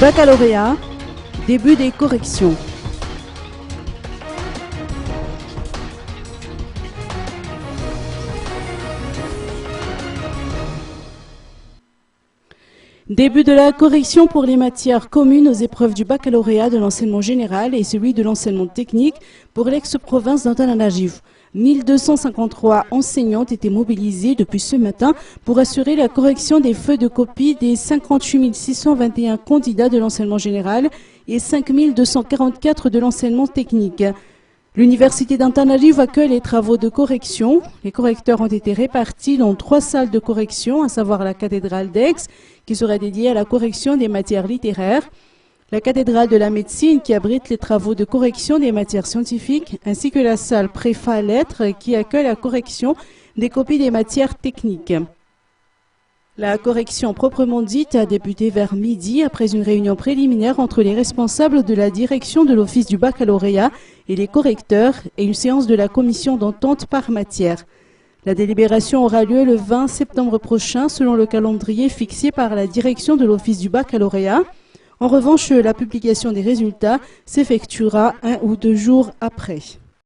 Baccalauréat, début des corrections. Début de la correction pour les matières communes aux épreuves du baccalauréat de l'enseignement général et celui de l'enseignement technique pour l'ex-province d'Antananarivo. 1253 enseignants étaient mobilisés depuis ce matin pour assurer la correction des feuilles de copie des 58 621 candidats de l'enseignement général et 5 244 de l'enseignement technique. L'université d'Antananarivo accueille les travaux de correction. Les correcteurs ont été répartis dans 3 salles de correction, à savoir la cathédrale d'Aix, qui sera dédiée à la correction des matières littéraires, la cathédrale de la médecine qui abrite les travaux de correction des matières scientifiques, ainsi que la salle préfa lettres qui accueille la correction des copies des matières techniques. La correction proprement dite a débuté vers midi après une réunion préliminaire entre les responsables de la direction de l'office du baccalauréat et les correcteurs et une séance de la commission d'entente par matière. La délibération aura lieu le 20 septembre prochain selon le calendrier fixé par la direction de l'office du baccalauréat. En revanche, la publication des résultats s'effectuera 1 ou 2 jours après.